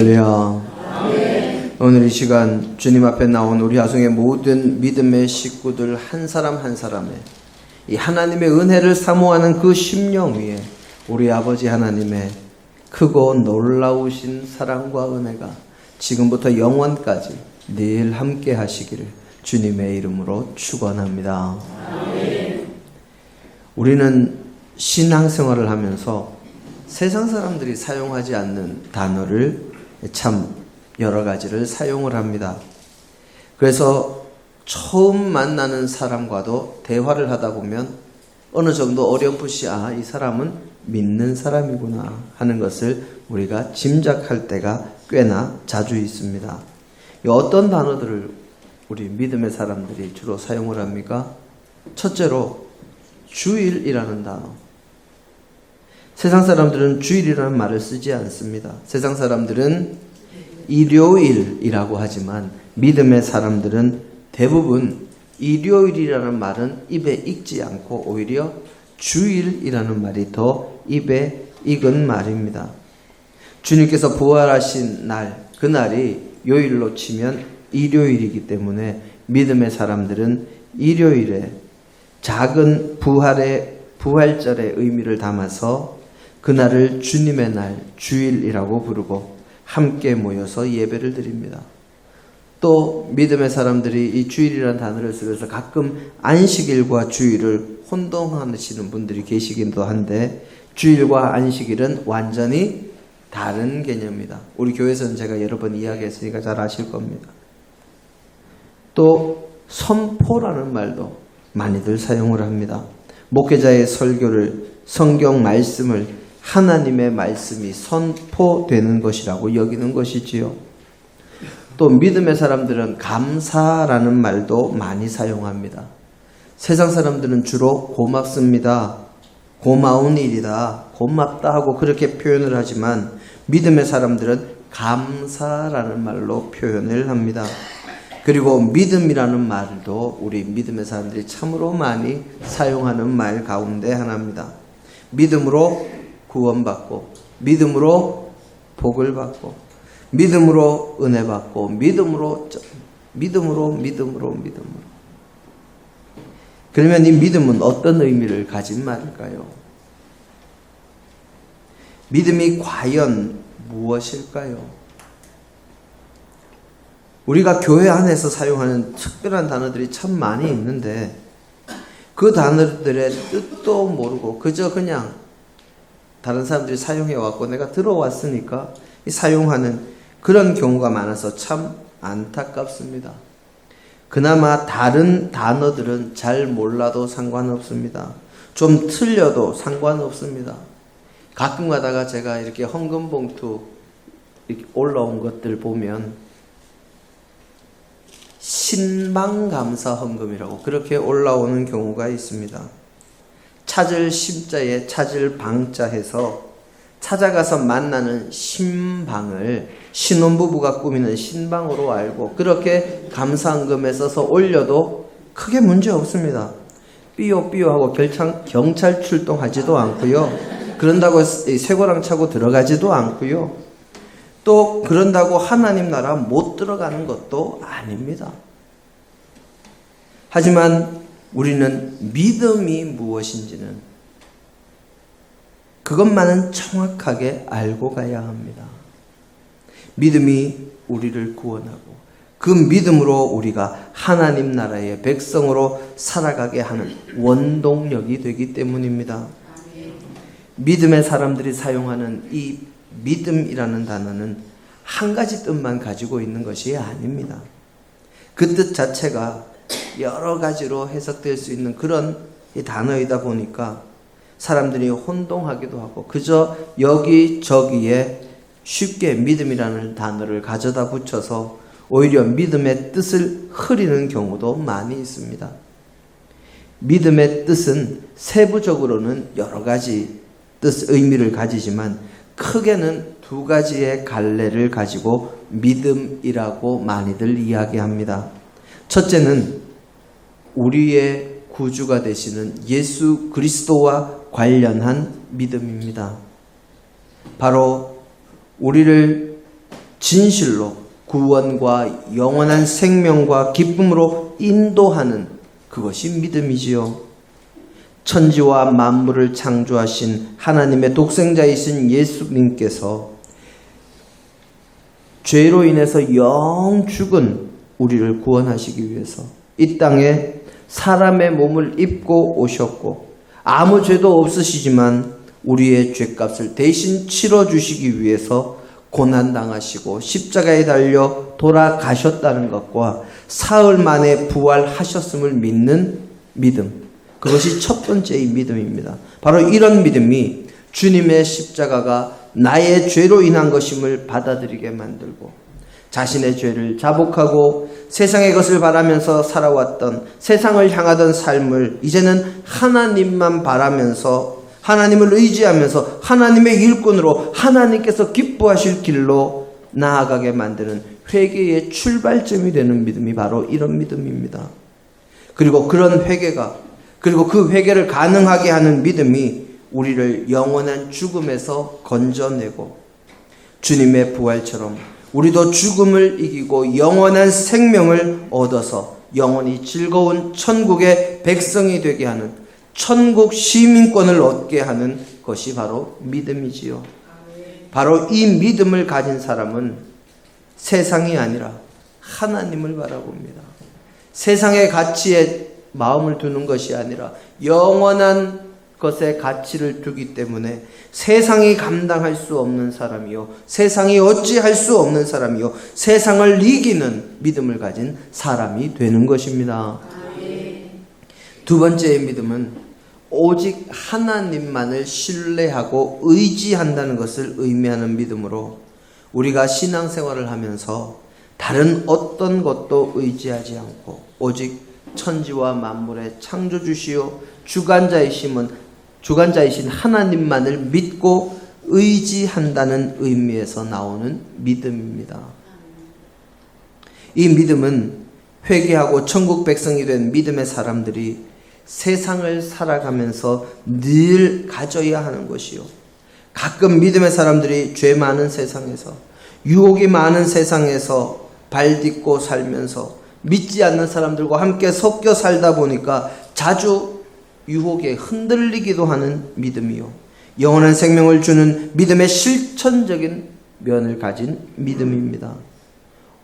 할렐루야. 오늘 이 시간 주님 앞에 나온 우리 아송의 모든 믿음의 식구들 한 사람 한 사람의 이 하나님의 은혜를 사모하는 그 심령 위에 우리 아버지 하나님의 크고 놀라우신 사랑과 은혜가 지금부터 영원까지 늘 함께 하시기를 주님의 이름으로 축원합니다. 우리는 신앙생활을 하면서 세상 사람들이 사용하지 않는 단어를 참 여러 가지를 사용을 합니다. 그래서 처음 만나는 사람과도 대화를 하다 보면 어느 정도 어렴풋이 이 사람은 믿는 사람이구나 하는 것을 우리가 짐작할 때가 꽤나 자주 있습니다. 어떤 단어들을 우리 믿음의 사람들이 주로 사용을 합니까? 첫째로 주일이라는 단어. 세상 사람들은 주일이라는 말을 쓰지 않습니다. 세상 사람들은 일요일이라고 하지만 믿음의 사람들은 대부분 일요일이라는 말은 입에 익지 않고 오히려 주일이라는 말이 더 입에 익은 말입니다. 주님께서 부활하신 날, 그날이 요일로 치면 일요일이기 때문에 믿음의 사람들은 일요일에 작은 부활절의 의미를 담아서 그날을 주님의 날, 주일이라고 부르고 함께 모여서 예배를 드립니다. 또 믿음의 사람들이 이 주일이라는 단어를 쓰면서 가끔 안식일과 주일을 혼동하시는 분들이 계시기도 한데 주일과 안식일은 완전히 다른 개념입니다. 우리 교회에서는 제가 여러 번 이야기했으니까 잘 아실 겁니다. 또 선포라는 말도 많이들 사용을 합니다. 목회자의 설교를, 성경 말씀을 하나님의 말씀이 선포되는 것이라고 여기는 것이지요. 또 믿음의 사람들은 감사라는 말도 많이 사용합니다. 세상 사람들은 주로 고맙습니다, 고마운 일이다, 고맙다 하고 그렇게 표현을 하지만 믿음의 사람들은 감사라는 말로 표현을 합니다. 그리고 믿음이라는 말도 우리 믿음의 사람들이 참으로 많이 사용하는 말 가운데 하나입니다. 믿음으로 구원받고, 믿음으로 복을 받고, 믿음으로 은혜 받고, 믿음으로. 그러면 이 믿음은 어떤 의미를 가진 말일까요? 믿음이 과연 무엇일까요? 우리가 교회 안에서 사용하는 특별한 단어들이 참 많이 있는데 그 단어들의 뜻도 모르고 그저 그냥 다른 사람들이 사용해왔고 내가 들어왔으니까 사용하는 그런 경우가 많아서 참 안타깝습니다. 그나마 다른 단어들은 잘 몰라도 상관없습니다. 좀 틀려도 상관없습니다. 가끔 가다가 제가 이렇게 헌금봉투 이렇게 올라온 것들 보면 신방감사 헌금이라고 그렇게 올라오는 경우가 있습니다. 찾을 심자에 찾을 방자 해서 찾아가서 만나는 신방을 신혼부부가 꾸미는 신방으로 알고 그렇게 감사헌금에 써서 올려도 크게 문제 없습니다. 삐요삐요하고 경찰 출동하지도 않고요. 그런다고 쇠고랑 차고 들어가지도 않고요. 또 그런다고 하나님 나라 못 들어가는 것도 아닙니다. 하지만 우리는 믿음이 무엇인지는 그것만은 정확하게 알고 가야 합니다. 믿음이 우리를 구원하고 그 믿음으로 우리가 하나님 나라의 백성으로 살아가게 하는 원동력이 되기 때문입니다. 믿음의 사람들이 사용하는 이 믿음이라는 단어는 한 가지 뜻만 가지고 있는 것이 아닙니다. 그 뜻 자체가 여러 가지로 해석될 수 있는 그런 단어이다 보니까 사람들이 혼동하기도 하고 그저 여기저기에 쉽게 믿음이라는 단어를 가져다 붙여서 오히려 믿음의 뜻을 흐리는 경우도 많이 있습니다. 믿음의 뜻은 세부적으로는 여러 가지 의미를 가지지만 크게는 두 가지의 갈래를 가지고 믿음이라고 많이들 이야기합니다. 첫째는 우리의 구주가 되시는 예수 그리스도와 관련한 믿음입니다. 바로 우리를 진실로 구원과 영원한 생명과 기쁨으로 인도하는 그것이 믿음이지요. 천지와 만물을 창조하신 하나님의 독생자이신 예수님께서 죄로 인해서 영 죽은 우리를 구원하시기 위해서 이 땅에 사람의 몸을 입고 오셨고 아무 죄도 없으시지만 우리의 죄값을 대신 치러주시기 위해서 고난당하시고 십자가에 달려 돌아가셨다는 것과 사흘 만에 부활하셨음을 믿는 믿음, 그것이 첫 번째의 믿음입니다. 바로 이런 믿음이 주님의 십자가가 나의 죄로 인한 것임을 받아들이게 만들고 자신의 죄를 자복하고 세상의 것을 바라면서 살아왔던, 세상을 향하던 삶을 이제는 하나님만 바라면서 하나님을 의지하면서 하나님의 일꾼으로 하나님께서 기뻐하실 길로 나아가게 만드는 회개의 출발점이 되는 믿음이 바로 이런 믿음입니다. 그리고 그런 회개가, 그리고 그 회개를 가능하게 하는 믿음이 우리를 영원한 죽음에서 건져내고 주님의 부활처럼 우리도 죽음을 이기고 영원한 생명을 얻어서 영원히 즐거운 천국의 백성이 되게 하는, 천국 시민권을 얻게 하는 것이 바로 믿음이지요. 바로 이 믿음을 가진 사람은 세상이 아니라 하나님을 바라봅니다. 세상의 가치에 마음을 두는 것이 아니라 영원한 것에 가치를 두기 때문에 세상이 감당할 수 없는 사람이요, 세상이 어찌할 수 없는 사람이요, 세상을 이기는 믿음을 가진 사람이 되는 것입니다. 두 번째의 믿음은 오직 하나님만을 신뢰하고 의지한다는 것을 의미하는 믿음으로 우리가 신앙생활을 하면서 다른 어떤 것도 의지하지 않고 오직 천지와 만물의 창조주시요 주관자이신 하나님만을 믿고 의지한다는 의미에서 나오는 믿음입니다. 이 믿음은 회개하고 천국 백성이 된 믿음의 사람들이 세상을 살아가면서 늘 가져야 하는 것이요. 가끔 믿음의 사람들이 죄 많은 세상에서, 유혹이 많은 세상에서 발딛고 살면서 믿지 않는 사람들과 함께 섞여 살다 보니까 자주 유혹에 흔들리기도 하는 믿음이요, 영원한 생명을 주는 믿음의 실천적인 면을 가진 믿음입니다.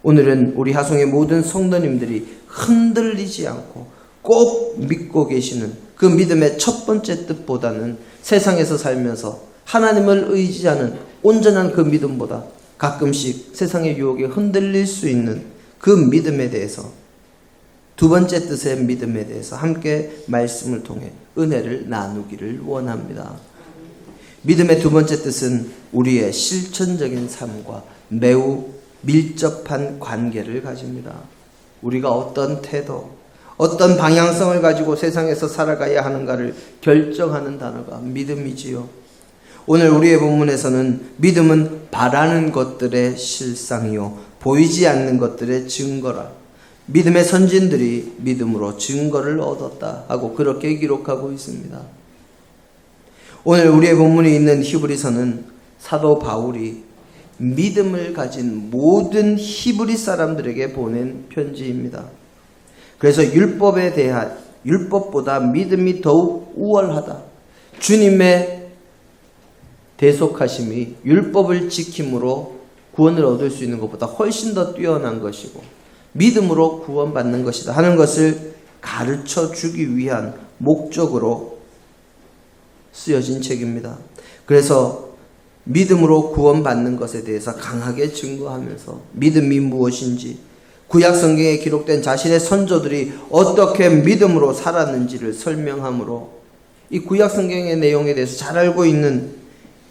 오늘은 우리 하송의 모든 성도님들이 흔들리지 않고 꼭 믿고 계시는 그 믿음의 첫 번째 뜻보다는 세상에서 살면서 하나님을 의지하는 온전한 그 믿음보다 가끔씩 세상의 유혹에 흔들릴 수 있는 그 믿음에 대해서, 두 번째 뜻의 믿음에 대해서 함께 말씀을 통해 은혜를 나누기를 원합니다. 믿음의 두 번째 뜻은 우리의 실천적인 삶과 매우 밀접한 관계를 가집니다. 우리가 어떤 태도, 어떤 방향성을 가지고 세상에서 살아가야 하는가를 결정하는 단어가 믿음이지요. 오늘 우리의 본문에서는 믿음은 바라는 것들의 실상이요 보이지 않는 것들의 증거라, 믿음의 선진들이 믿음으로 증거를 얻었다 하고 그렇게 기록하고 있습니다. 오늘 우리의 본문에 있는 히브리서는 사도 바울이 믿음을 가진 모든 히브리 사람들에게 보낸 편지입니다. 그래서 율법보다 믿음이 더욱 우월하다, 주님의 대속하심이 율법을 지킴으로 구원을 얻을 수 있는 것보다 훨씬 더 뛰어난 것이고 믿음으로 구원받는 것이다 하는 것을 가르쳐 주기 위한 목적으로 쓰여진 책입니다. 그래서 믿음으로 구원받는 것에 대해서 강하게 증거하면서 믿음이 무엇인지, 구약 성경에 기록된 자신의 선조들이 어떻게 믿음으로 살았는지를 설명하므로 이 구약 성경의 내용에 대해서 잘 알고 있는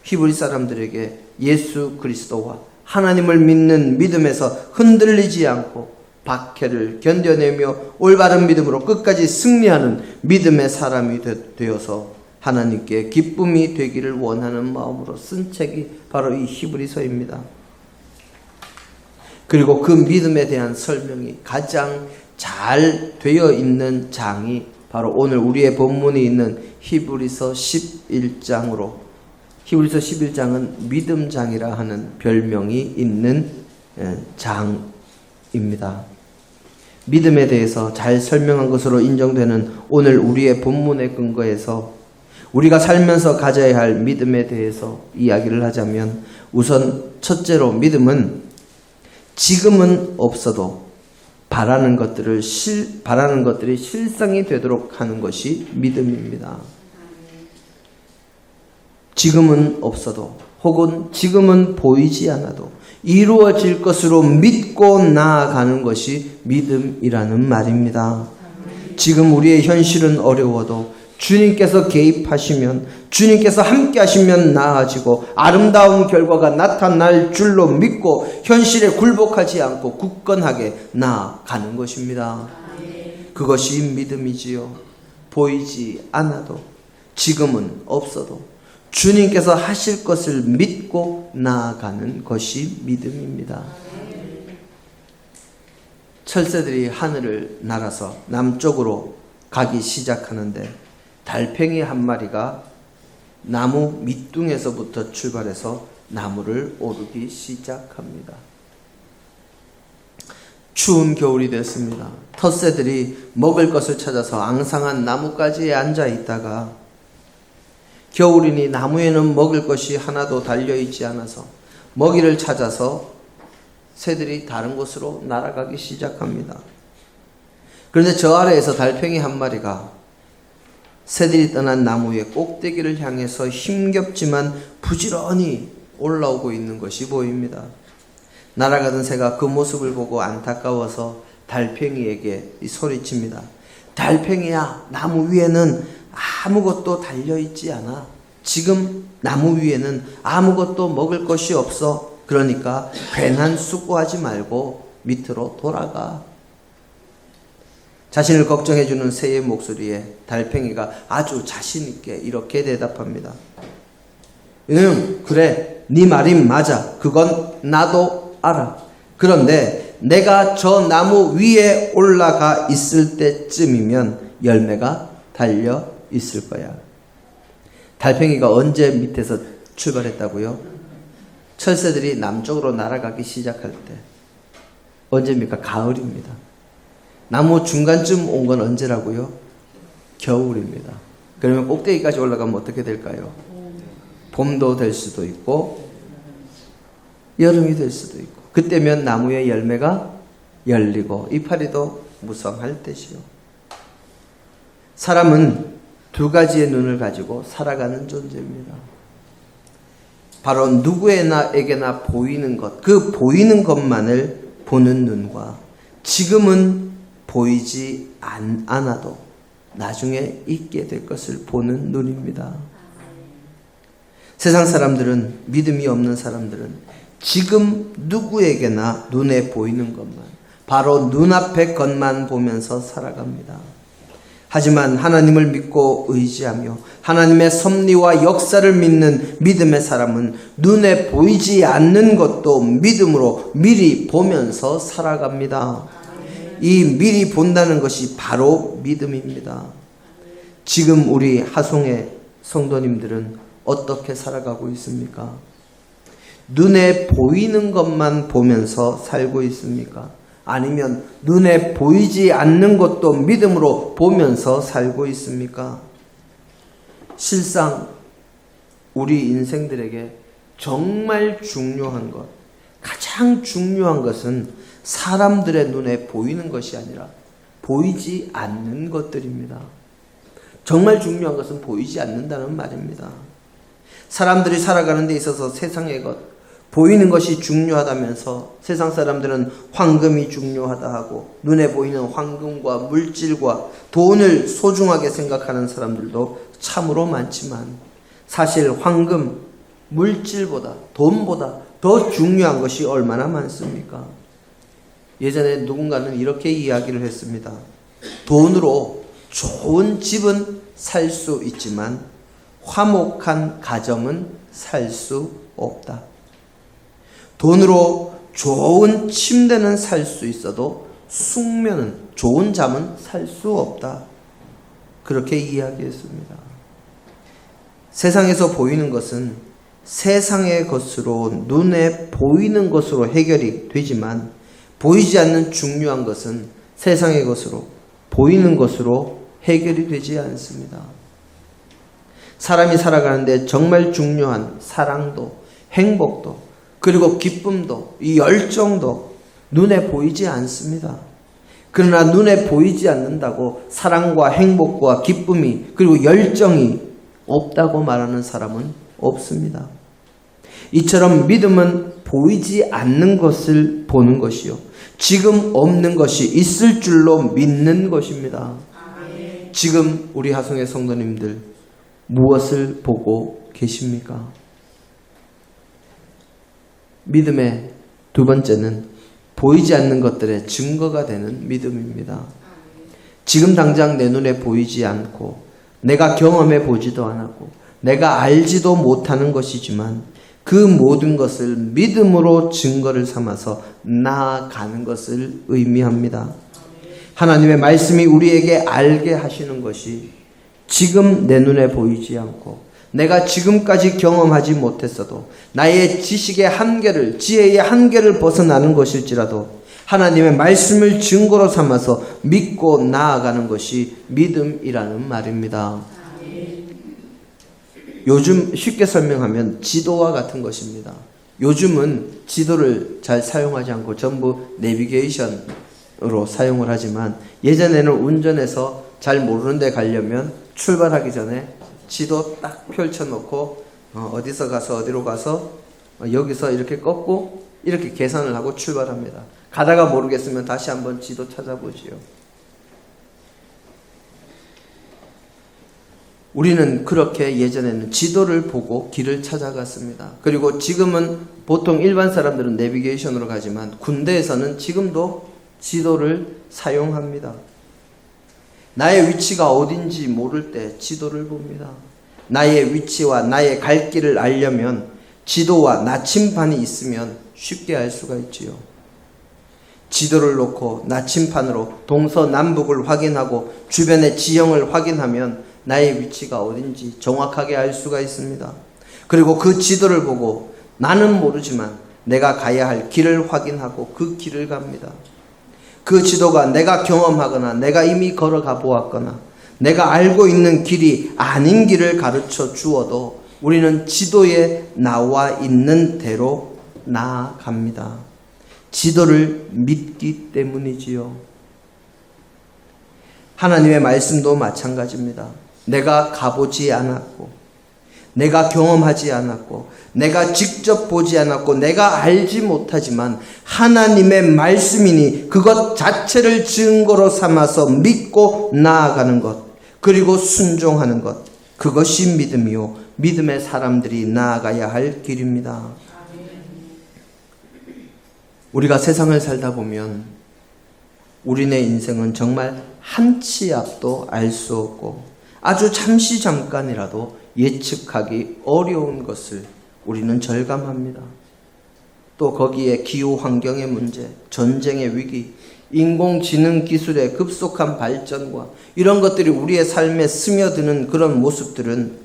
히브리 사람들에게 예수 그리스도와 하나님을 믿는 믿음에서 흔들리지 않고 박해를 견뎌내며 올바른 믿음으로 끝까지 승리하는 믿음의 사람이 되어서 하나님께 기쁨이 되기를 원하는 마음으로 쓴 책이 바로 이 히브리서입니다. 그리고 그 믿음에 대한 설명이 가장 잘 되어 있는 장이 바로 오늘 우리의 본문에 있는 히브리서 11장으로, 히브리서 11장은 믿음장이라 하는 별명이 있는 장입니다. 믿음에 대해서 잘 설명한 것으로 인정되는 오늘 우리의 본문의 근거에서 우리가 살면서 가져야 할 믿음에 대해서 이야기를 하자면, 우선 첫째로 믿음은 지금은 없어도 바라는 것들이 실상이 되도록 하는 것이 믿음입니다. 지금은 없어도, 혹은 지금은 보이지 않아도 이루어질 것으로 믿고 나아가는 것이 믿음이라는 말입니다. 지금 우리의 현실은 어려워도 주님께서 개입하시면, 주님께서 함께 하시면 나아지고 아름다운 결과가 나타날 줄로 믿고 현실에 굴복하지 않고 굳건하게 나아가는 것입니다. 그것이 믿음이지요. 보이지 않아도, 지금은 없어도 주님께서 하실 것을 믿고 나아가는 것이 믿음입니다. 철새들이 하늘을 날아서 남쪽으로 가기 시작하는데 달팽이 한 마리가 나무 밑둥에서부터 출발해서 나무를 오르기 시작합니다. 추운 겨울이 됐습니다. 텃새들이 먹을 것을 찾아서 앙상한 나뭇가지에 앉아 있다가 겨울이니 나무에는 먹을 것이 하나도 달려있지 않아서 먹이를 찾아서 새들이 다른 곳으로 날아가기 시작합니다. 그런데 저 아래에서 달팽이 한 마리가 새들이 떠난 나무의 꼭대기를 향해서 힘겹지만 부지런히 올라오고 있는 것이 보입니다. 날아가던 새가 그 모습을 보고 안타까워서 달팽이에게 소리칩니다. 달팽이야, 나무 위에는 아무것도 달려있지 않아. 지금 나무 위에는 아무것도 먹을 것이 없어. 그러니까 괜한 수고하지 말고 밑으로 돌아가. 자신을 걱정해주는 새의 목소리에 달팽이가 아주 자신있게 이렇게 대답합니다. 그래, 네 말이 맞아. 그건 나도 알아. 그런데 내가 저 나무 위에 올라가 있을 때쯤이면 열매가 달려 있을 거야. 달팽이가 언제 밑에서 출발했다고요? 철새들이 남쪽으로 날아가기 시작할 때. 언제입니까? 가을입니다. 나무 중간쯤 온 건 언제라고요? 겨울입니다. 그러면 꼭대기까지 올라가면 어떻게 될까요? 봄도 될 수도 있고 여름이 될 수도 있고, 그때면 나무의 열매가 열리고 이파리도 무성할 때시요. 사람은 두 가지의 눈을 가지고 살아가는 존재입니다. 바로 누구에게나 보이는 것, 그 보이는 것만을 보는 눈과 지금은 보이지 않아도 나중에 있게 될 것을 보는 눈입니다. 세상 사람들은, 믿음이 없는 사람들은 지금 누구에게나 눈에 보이는 것만, 바로 눈앞의 것만 보면서 살아갑니다. 하지만 하나님을 믿고 의지하며 하나님의 섭리와 역사를 믿는 믿음의 사람은 눈에 보이지 않는 것도 믿음으로 미리 보면서 살아갑니다. 이 미리 본다는 것이 바로 믿음입니다. 지금 우리 하송의 성도님들은 어떻게 살아가고 있습니까? 눈에 보이는 것만 보면서 살고 있습니까? 아니면 눈에 보이지 않는 것도 믿음으로 보면서 살고 있습니까? 실상 우리 인생들에게 정말 중요한 것, 가장 중요한 것은 사람들의 눈에 보이는 것이 아니라 보이지 않는 것들입니다. 정말 중요한 것은 보이지 않는다는 말입니다. 사람들이 살아가는 데 있어서 세상의 것, 보이는 것이 중요하다면서 세상 사람들은 황금이 중요하다 하고 눈에 보이는 황금과 물질과 돈을 소중하게 생각하는 사람들도 참으로 많지만, 사실 황금, 물질보다, 돈보다 더 중요한 것이 얼마나 많습니까? 예전에 누군가는 이렇게 이야기를 했습니다. 돈으로 좋은 집은 살 수 있지만 화목한 가정은 살 수 없다. 돈으로 좋은 침대는 살 수 있어도 숙면은, 좋은 잠은 살 수 없다. 그렇게 이야기했습니다. 세상에서 보이는 것은 세상의 것으로 눈에 보이는 것으로 해결이 되지만 보이지 않는 중요한 것은 세상의 것으로 보이는 것으로 해결이 되지 않습니다. 사람이 살아가는데 정말 중요한 사랑도 행복도 그리고 기쁨도 이 열정도 눈에 보이지 않습니다. 그러나 눈에 보이지 않는다고 사랑과 행복과 기쁨이 그리고 열정이 없다고 말하는 사람은 없습니다. 이처럼 믿음은 보이지 않는 것을 보는 것이요 지금 없는 것이 있을 줄로 믿는 것입니다. 지금 우리 하성의 성도님들 무엇을 보고 계십니까? 믿음의 두 번째는 보이지 않는 것들의 증거가 되는 믿음입니다. 지금 당장 내 눈에 보이지 않고 내가 경험해 보지도 않았고 내가 알지도 못하는 것이지만 그 모든 것을 믿음으로 증거를 삼아서 나아가는 것을 의미합니다. 하나님의 말씀이 우리에게 알게 하시는 것이 지금 내 눈에 보이지 않고 내가 지금까지 경험하지 못했어도 나의 지식의 한계를 지혜의 한계를 벗어나는 것일지라도 하나님의 말씀을 증거로 삼아서 믿고 나아가는 것이 믿음이라는 말입니다. 요즘 쉽게 설명하면 지도와 같은 것입니다. 요즘은 지도를 잘 사용하지 않고 전부 내비게이션으로 사용을 하지만 예전에는 운전해서 잘 모르는 데 가려면 출발하기 전에 지도 딱 펼쳐놓고 어디서 가서 어디로 가서 여기서 이렇게 꺾고 이렇게 계산을 하고 출발합니다. 가다가 모르겠으면 다시 한번 지도 찾아보지요. 우리는 그렇게 예전에는 지도를 보고 길을 찾아갔습니다. 그리고 지금은 보통 일반 사람들은 내비게이션으로 가지만 군대에서는 지금도 지도를 사용합니다. 나의 위치가 어딘지 모를 때 지도를 봅니다. 나의 위치와 나의 갈 길을 알려면 지도와 나침반이 있으면 쉽게 알 수가 있지요. 지도를 놓고 나침반으로 동서남북을 확인하고 주변의 지형을 확인하면 나의 위치가 어딘지 정확하게 알 수가 있습니다. 그리고 그 지도를 보고 나는 모르지만 내가 가야 할 길을 확인하고 그 길을 갑니다. 그 지도가 내가 경험하거나 내가 이미 걸어가 보았거나 내가 알고 있는 길이 아닌 길을 가르쳐 주어도 우리는 지도에 나와 있는 대로 나아갑니다. 지도를 믿기 때문이지요. 하나님의 말씀도 마찬가지입니다. 내가 가보지 않았고 내가 경험하지 않았고 내가 직접 보지 않았고 내가 알지 못하지만 하나님의 말씀이니 그것 자체를 증거로 삼아서 믿고 나아가는 것 그리고 순종하는 것 그것이 믿음이요 믿음의 사람들이 나아가야 할 길입니다. 우리가 세상을 살다 보면 우리네 인생은 정말 한 치 앞도 알 수 없고 아주 잠시 잠깐이라도 예측하기 어려운 것을 우리는 절감합니다. 또 거기에 기후 환경의 문제, 전쟁의 위기, 인공지능 기술의 급속한 발전과 이런 것들이 우리의 삶에 스며드는 그런 모습들은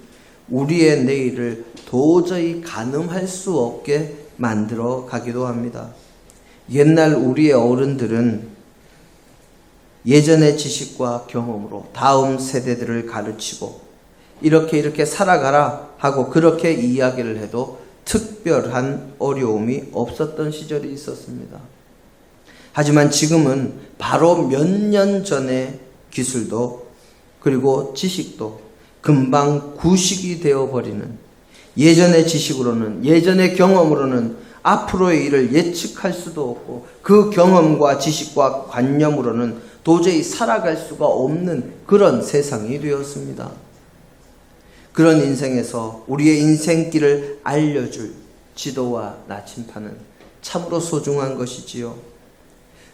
우리의 내일을 도저히 가늠할 수 없게 만들어 가기도 합니다. 옛날 우리의 어른들은 예전의 지식과 경험으로 다음 세대들을 가르치고 이렇게 살아가라 하고 그렇게 이야기를 해도 특별한 어려움이 없었던 시절이 있었습니다. 하지만 지금은 바로 몇 년 전의 기술도 그리고 지식도 금방 구식이 되어버리는 예전의 지식으로는 예전의 경험으로는 앞으로의 일을 예측할 수도 없고 그 경험과 지식과 관념으로는 도저히 살아갈 수가 없는 그런 세상이 되었습니다. 그런 인생에서 우리의 인생길을 알려줄 지도와 나침판은 참으로 소중한 것이지요.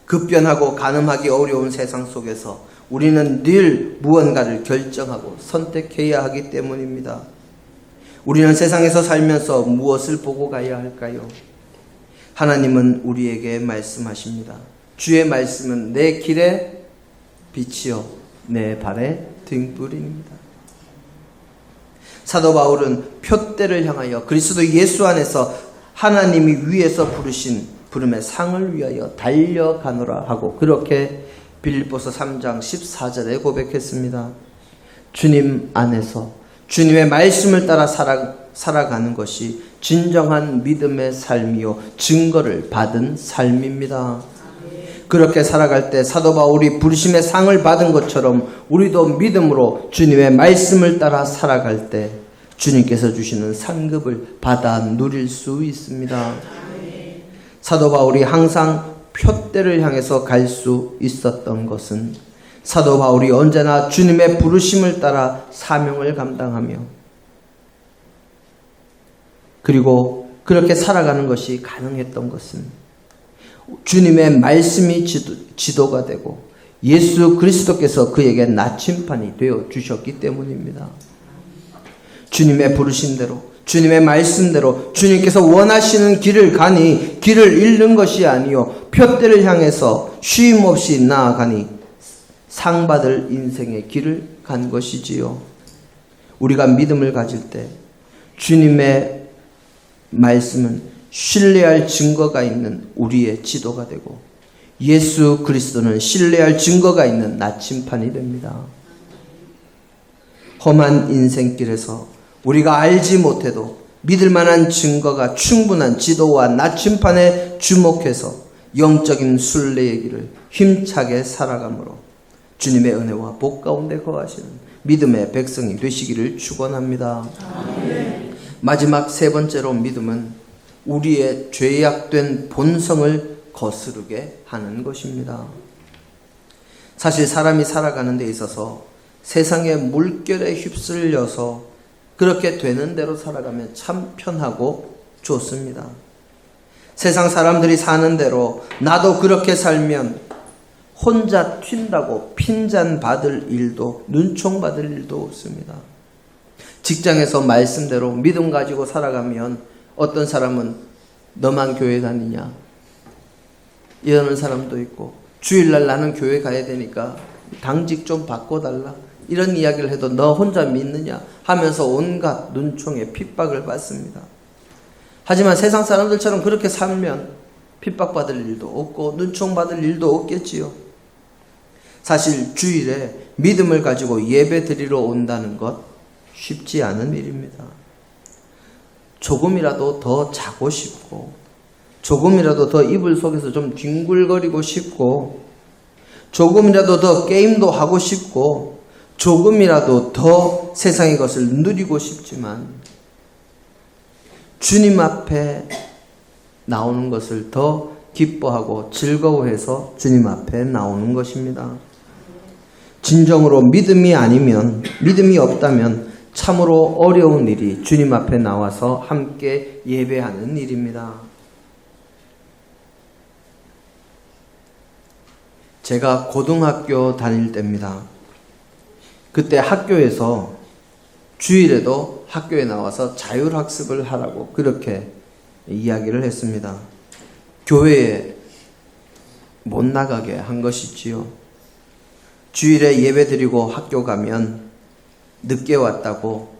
급변하고 가늠하기 어려운 세상 속에서 우리는 늘 무언가를 결정하고 선택해야 하기 때문입니다. 우리는 세상에서 살면서 무엇을 보고 가야 할까요? 하나님은 우리에게 말씀하십니다. 주의 말씀은 내 길의 빛이요 내 발의 등불입니다. 사도 바울은 표대를 향하여 그리스도 예수 안에서 하나님이 위에서 부르신 부름의 상을 위하여 달려가노라 하고 그렇게 빌립보서 3장 14절에 고백했습니다. 주님 안에서 주님의 말씀을 따라 살아가는 것이 진정한 믿음의 삶이요 증거를 받은 삶입니다. 그렇게 살아갈 때 사도 바울이 부르심의 상을 받은 것처럼 우리도 믿음으로 주님의 말씀을 따라 살아갈 때 주님께서 주시는 상급을 받아 누릴 수 있습니다. 사도 바울이 항상 표대를 향해서 갈 수 있었던 것은 사도 바울이 언제나 주님의 부르심을 따라 사명을 감당하며 그리고 그렇게 살아가는 것이 가능했던 것은 주님의 말씀이 지도가 되고 예수 그리스도께서 그에게 나침판이 되어 주셨기 때문입니다. 주님의 부르심대로 주님의 말씀대로 주님께서 원하시는 길을 가니 길을 잃는 것이 아니요 표대를 향해서 쉼없이 나아가니 상 받을 인생의 길을 간 것이지요. 우리가 믿음을 가질 때 주님의 말씀은 신뢰할 증거가 있는 우리의 지도가 되고 예수 그리스도는 신뢰할 증거가 있는 나침판이 됩니다. 험한 인생길에서 우리가 알지 못해도 믿을 만한 증거가 충분한 지도와 나침판에 주목해서 영적인 순례의 길을 힘차게 살아가므로 주님의 은혜와 복 가운데 거하시는 믿음의 백성이 되시기를 축원합니다. 마지막 세 번째로 믿음은 우리의 죄악된 본성을 거스르게 하는 것입니다. 사실 사람이 살아가는 데 있어서 세상의 물결에 휩쓸려서 그렇게 되는 대로 살아가면 참 편하고 좋습니다. 세상 사람들이 사는 대로 나도 그렇게 살면 혼자 튄다고 핀잔 받을 일도 눈총 받을 일도 없습니다. 직장에서 말씀대로 믿음 가지고 살아가면 어떤 사람은 너만 교회 다니냐 이러는 사람도 있고 주일날 나는 교회 가야 되니까 당직 좀 바꿔달라 이런 이야기를 해도 너 혼자 믿느냐 하면서 온갖 눈총에 핍박을 받습니다. 하지만 세상 사람들처럼 그렇게 살면 핍박받을 일도 없고 눈총 받을 일도 없겠지요. 사실 주일에 믿음을 가지고 예배 드리러 온다는 것 쉽지 않은 일입니다. 조금이라도 더 자고 싶고 조금이라도 더 이불 속에서 좀 뒹굴거리고 싶고 조금이라도 더 게임도 하고 싶고 조금이라도 더 세상의 것을 누리고 싶지만 주님 앞에 나오는 것을 더 기뻐하고 즐거워해서 주님 앞에 나오는 것입니다. 진정으로 믿음이 없다면 참으로 어려운 일이 주님 앞에 나와서 함께 예배하는 일입니다. 제가 고등학교 다닐 때입니다. 그때 학교에서 주일에도 학교에 나와서 자율학습을 하라고 그렇게 이야기를 했습니다. 교회에 못 나가게 한 것이지요. 주일에 예배 드리고 학교 가면 늦게 왔다고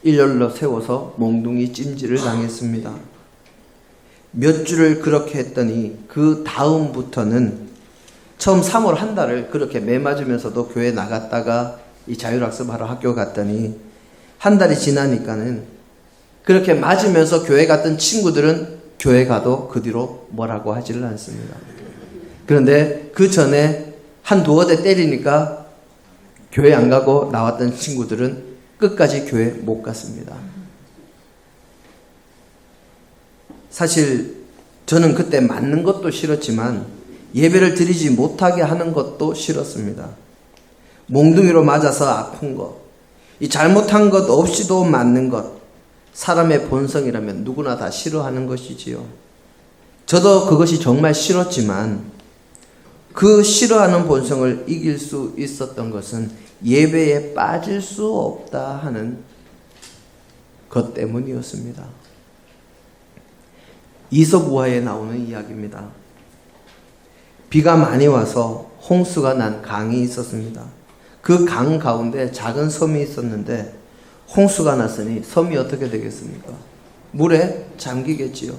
일렬로 세워서 몽둥이 찜질을 당했습니다. 몇 주를 그렇게 했더니 그 다음부터는 처음 3월 한 달을 그렇게 매 맞으면서도 교회 나갔다가 이 자율학습하러 학교 갔더니 한 달이 지나니까는 그렇게 맞으면서 교회 갔던 친구들은 교회 가도 그 뒤로 뭐라고 하지를 않습니다. 그런데 그 전에 한 두어 대 때리니까 교회 안 가고 나왔던 친구들은 끝까지 교회 못 갔습니다. 사실 저는 그때 맞는 것도 싫었지만 예배를 드리지 못하게 하는 것도 싫었습니다. 몽둥이로 맞아서 아픈 것, 이 잘못한 것 없이도 맞는 것, 사람의 본성이라면 누구나 다 싫어하는 것이지요. 저도 그것이 정말 싫었지만 그 싫어하는 본성을 이길 수 있었던 것은 예배에 빠질 수 없다 하는 것 때문이었습니다. 이솝우화에 나오는 이야기입니다. 비가 많이 와서 홍수가 난 강이 있었습니다. 그 강 가운데 작은 섬이 있었는데 홍수가 났으니 섬이 어떻게 되겠습니까? 물에 잠기겠지요.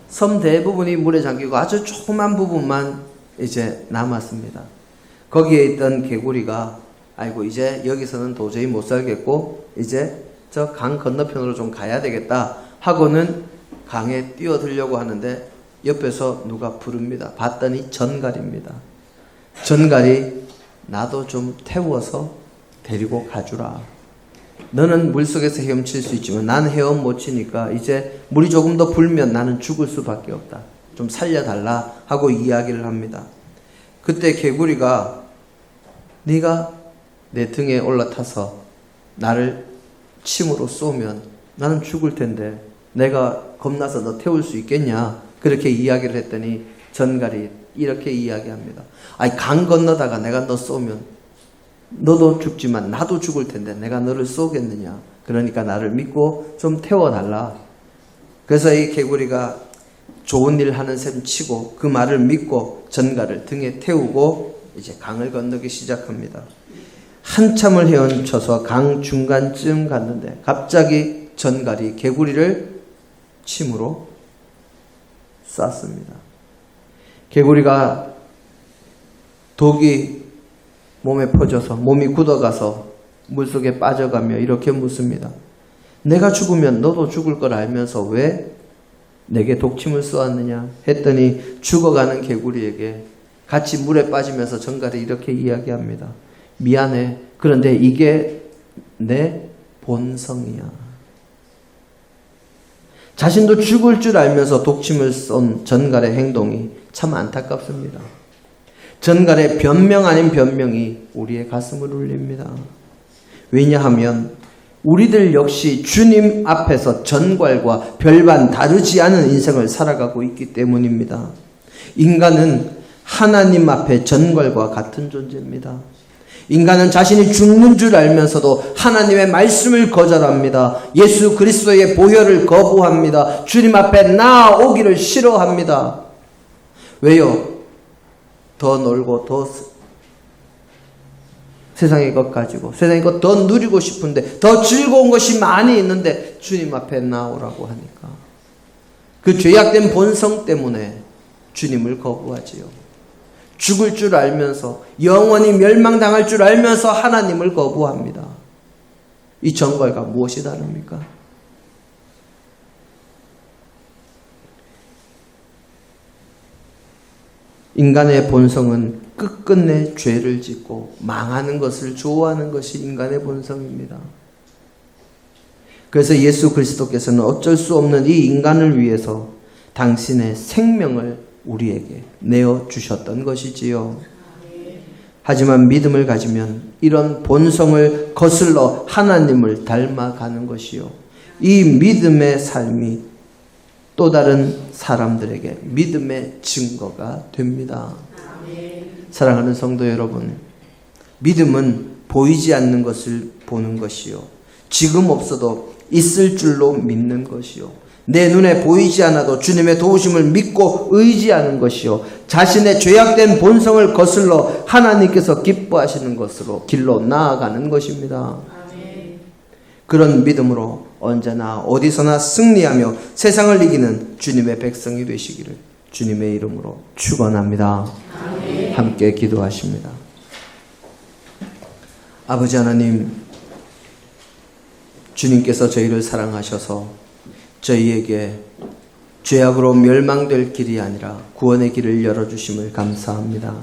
섬 대부분이 물에 잠기고 아주 조그만 부분만 이제 남았습니다. 거기에 있던 개구리가 아이고 이제 여기서는 도저히 못 살겠고 이제 저 강 건너편으로 좀 가야 되겠다 하고는 강에 뛰어들려고 하는데 옆에서 누가 부릅니다. 봤더니 전갈입니다. 전갈이 나도 좀 태워서 데리고 가주라. 너는 물속에서 헤엄칠 수 있지만 나는 헤엄 못 치니까 이제 물이 조금 더 불면 나는 죽을 수밖에 없다. 좀 살려달라 하고 이야기를 합니다. 그때 개구리가 네가 내 등에 올라타서 나를 침으로 쏘면 나는 죽을 텐데 내가 겁나서 너 태울 수 있겠냐? 그렇게 이야기를 했더니 전갈이 이렇게 이야기합니다. 아니 강 건너다가 내가 너 쏘면 너도 죽지만 나도 죽을 텐데 내가 너를 쏘겠느냐? 그러니까 나를 믿고 좀 태워달라. 그래서 이 개구리가 좋은 일 하는 셈 치고 그 말을 믿고 전갈을 등에 태우고 이제 강을 건너기 시작합니다. 한참을 헤엄쳐서 강 중간쯤 갔는데 갑자기 전갈이 개구리를 침으로 쐈습니다. 개구리가 독이 몸에 퍼져서 몸이 굳어가서 물속에 빠져가며 이렇게 묻습니다. 내가 죽으면 너도 죽을 걸 알면서 왜 내게 독침을 쏘았느냐 했더니 죽어가는 개구리에게 같이 물에 빠지면서 전갈이 이렇게 이야기합니다. 미안해. 그런데 이게 내 본성이야. 자신도 죽을 줄 알면서 독침을 쏜 전갈의 행동이 참 안타깝습니다. 전갈의 변명 아닌 변명이 우리의 가슴을 울립니다. 왜냐하면 우리들 역시 주님 앞에서 전갈과 별반 다르지 않은 인생을 살아가고 있기 때문입니다. 인간은 하나님 앞에 전갈과 같은 존재입니다. 인간은 자신이 죽는 줄 알면서도 하나님의 말씀을 거절합니다. 예수 그리스도의 보혈을 거부합니다. 주님 앞에 나아오기를 싫어합니다. 왜요? 더 놀고 더 세상의 것 가지고 세상의 것 더 누리고 싶은데 더 즐거운 것이 많이 있는데 주님 앞에 나오라고 하니까 그 죄악된 본성 때문에 주님을 거부하지요. 죽을 줄 알면서 영원히 멸망당할 줄 알면서 하나님을 거부합니다. 이 전갈과 무엇이 다릅니까? 인간의 본성은 끝끝내 죄를 짓고 망하는 것을 좋아하는 것이 인간의 본성입니다. 그래서 예수 그리스도께서는 어쩔 수 없는 이 인간을 위해서 당신의 생명을 우리에게 내어주셨던 것이지요. 하지만 믿음을 가지면 이런 본성을 거슬러 하나님을 닮아가는 것이요. 이 믿음의 삶이 또 다른 사람들에게 믿음의 증거가 됩니다. 사랑하는 성도 여러분, 믿음은 보이지 않는 것을 보는 것이요. 지금 없어도 있을 줄로 믿는 것이요. 내 눈에 보이지 않아도 주님의 도우심을 믿고 의지하는 것이요. 자신의 죄악된 본성을 거슬러 하나님께서 기뻐하시는 것으로 길로 나아가는 것입니다. 그런 믿음으로 언제나 어디서나 승리하며 세상을 이기는 주님의 백성이 되시기를 주님의 이름으로 축원합니다. 함께 기도하십니다. 아버지 하나님, 주님께서 저희를 사랑하셔서 저희에게 죄악으로 멸망될 길이 아니라 구원의 길을 열어주심을 감사합니다.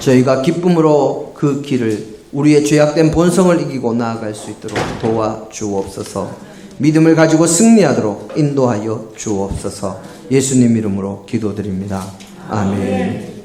저희가 기쁨으로 그 길을 우리의 죄악된 본성을 이기고 나아갈 수 있도록 도와주옵소서. 믿음을 가지고 승리하도록 인도하여 주옵소서. 예수님 이름으로 기도드립니다. 아멘.